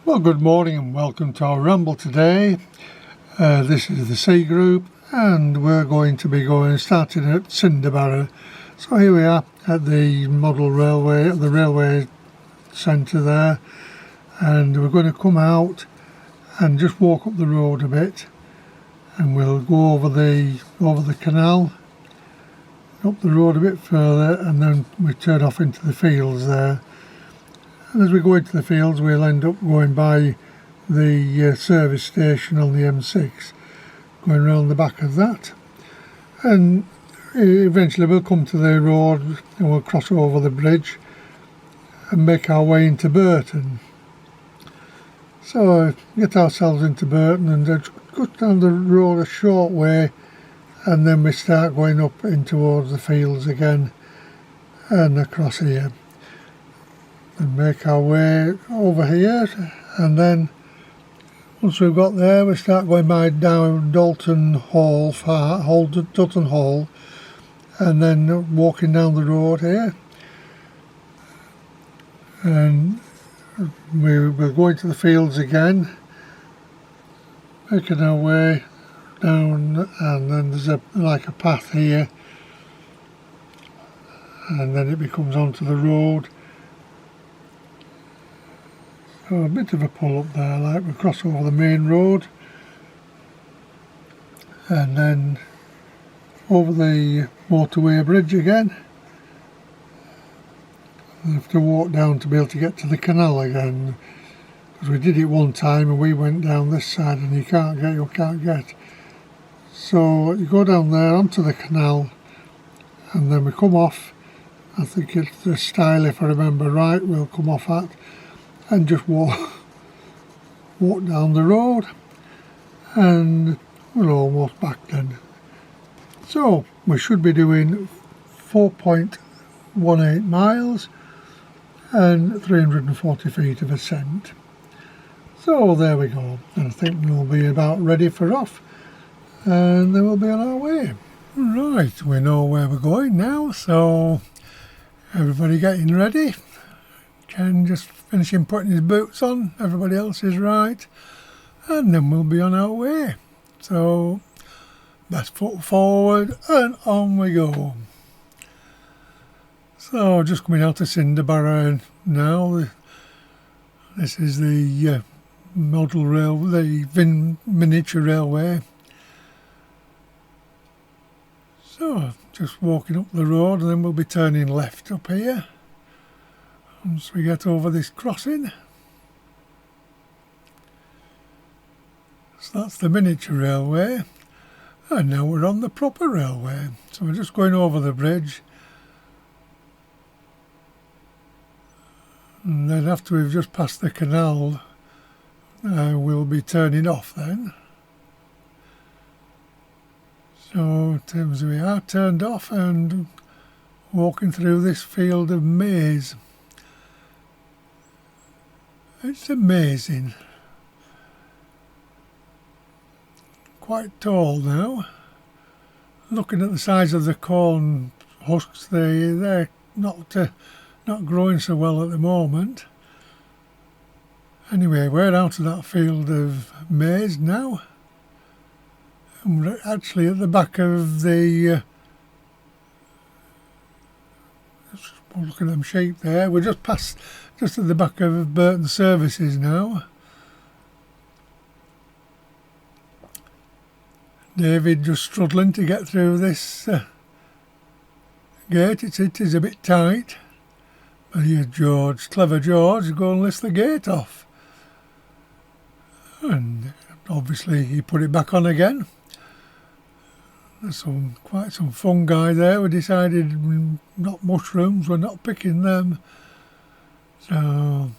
Well, good morning and welcome to our ramble today. This is the C group and we're going to be starting at Cinderbarrow. So here we are at the model railway, at the railway centre there, and we're going to come out and just walk up the road a bit, and we'll go over the canal, up the road a bit further, and then we turn off into the fields there. And as we go into the fields, we'll end up going by the service station on the M6, going around the back of that, and eventually we'll come to the road and we'll cross over the bridge and make our way into Burton. So get ourselves into Burton and go down the road a short way, and then we start going up in towards the fields again and across here, and make our way over here. And then once we've got there, we start going by down Dalton Hall, Dalton Hall, and then walking down the road here, and we're going to the fields again, making our way down, and then there's a path here, and then it becomes onto the road. So a bit of a pull up there, like we cross over the main road, and then over the motorway bridge again. We have to walk down to be able to get to the canal again, because we did it one time and we went down this side and you can't get. So you go down there onto the canal, and then we come off. I think it's the stile, if I remember right, we'll come off at and just walk down the road, and we're almost back then. So we should be doing 4.18 miles and 340 feet of ascent. So there we go, and I think we'll be about ready for off, and then we'll be on our way. Right, we know where we're going now, so everybody getting ready. Ken just finishing putting his boots on, everybody else is right, and then we'll be on our way. So best foot forward and on we go. So just coming out of Cinderbarrow now. This is the model railway, the miniature railway. So just walking up the road, and then we'll be turning left up here once we get over this crossing. So that's the miniature railway, and now we're on the proper railway. So we're just going over the bridge, and then after we've just passed the canal, we'll be turning off then. So we are turned off and walking through this field of maize. It's amazing. Quite tall now. Looking at the size of the corn husks, they're not growing so well at the moment. Anyway, we're out of that field of maize now, and we're actually at the back of the look at them sheep there. We're just at the back of Burton services now. David just struggling to get through this gate. It is a bit tight. But here's George, clever George, go and lift the gate off. And obviously he put it back on again. There's quite some fungi there. We decided not mushrooms, we're not picking them. So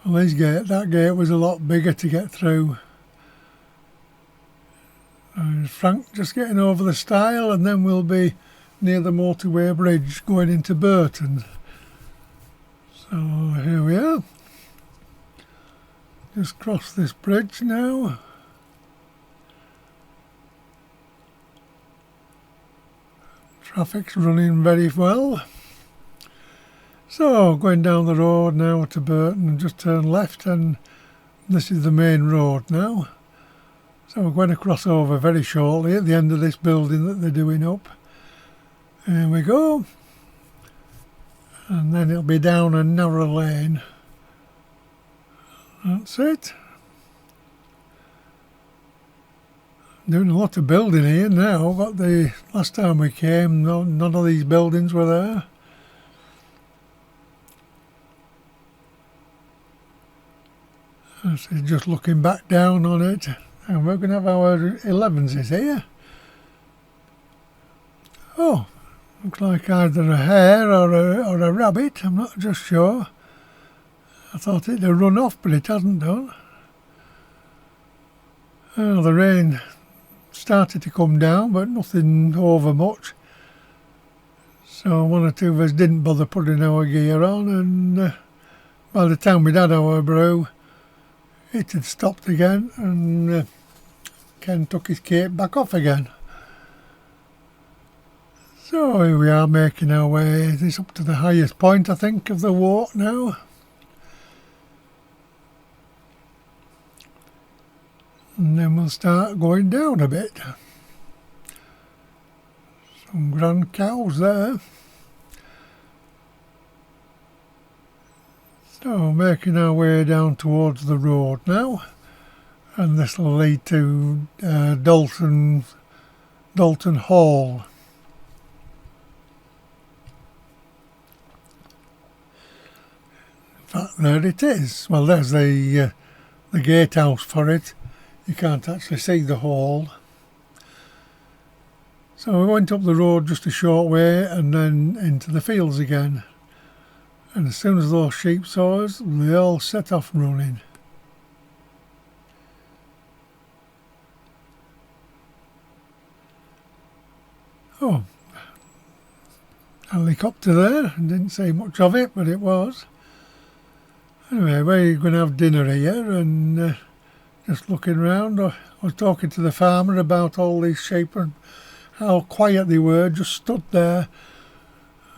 that gate was a lot bigger to get through. And Frank just getting over the stile, and then we'll be near the motorway bridge going into Burton. So here we are. Just cross this bridge now. Traffic's running very well. So going down the road now to Burton, and just turn left, and this is the main road now. So we're going to cross over very shortly at the end of this building that they're doing up. Here we go. And then it'll be down a narrow lane. That's it. Doing a lot of building here now, but the last time we came, none of these buildings were there. So just looking back down on it, and we're going to have our 11s here. Oh, looks like either a hare or a rabbit, I'm not just sure. I thought it'd have run off, but it hasn't done. Oh, the rain started to come down, but nothing over much. So one or two of us didn't bother putting our gear on, and by the time we'd had our brew, it had stopped again, and Ken took his cape back off again. So here we are, making our way. This up to the highest point, I think, of the walk now. And then we'll start going down a bit. Some grand cows there. So making our way down towards the road now, and this will lead to Dalton Hall. In fact, there it is. Well, there's the gatehouse for it. You can't actually see the hall. So we went up the road just a short way and then into the fields again. And as soon as those sheep saw us, they all set off running. Oh, helicopter there. I didn't see much of it, but it was. Anyway, we're going to have dinner here, and just looking round. I was talking to the farmer about all these sheep and how quiet they were, just stood there.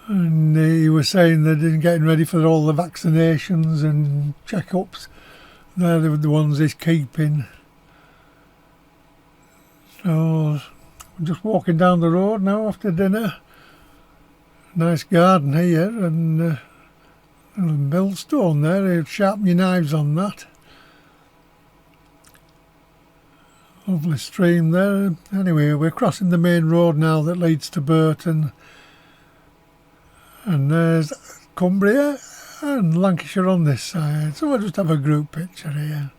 And he was saying they're getting ready for all the vaccinations and checkups. They're the ones he's keeping. So I'm just walking down the road now after dinner. Nice garden here, and a millstone there. You'd sharpen your knives on that. Lovely stream there. Anyway, we're crossing the main road now that leads to Burton. And there's Cumbria and Lancashire on this side. So we'll just have a group picture here.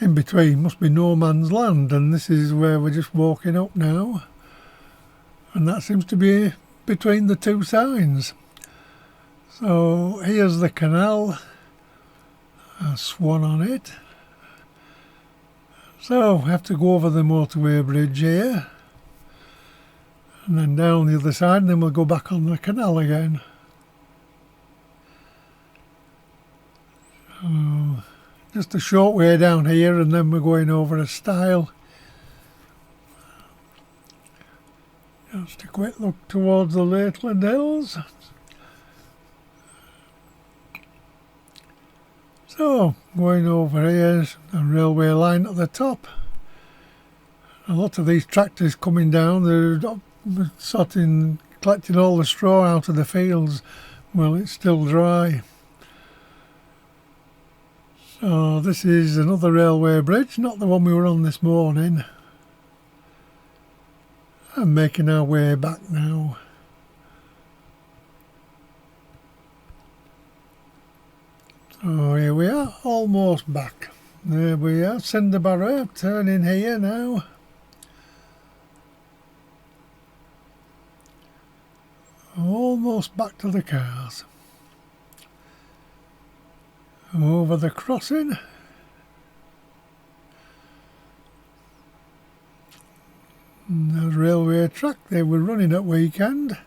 In between must be no man's land, and this is where we're just walking up now. And that seems to be between the two signs. So here's the canal. A swan on it. So we have to go over the motorway bridge here. And then down the other side, and then we'll go back on the canal again. So, just a short way down here, and then we're going over a stile. Just a quick look towards the Lakeland Hills. So, going over here, a railway line at the top. A lot of these tractors coming down, they're collecting all the straw out of the fields. Well, it's still dry. So this is another railway bridge, not the one we were on this morning. I'm making our way back now. So here we are, almost back. There we are, Cinderbarrow, turning here now. Almost back to the cars. Over the crossing. The railway track they were running at weekend.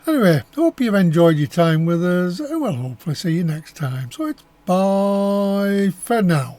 Anyway, hope you've enjoyed your time with us. We'll hopefully see you next time. So it's bye for now.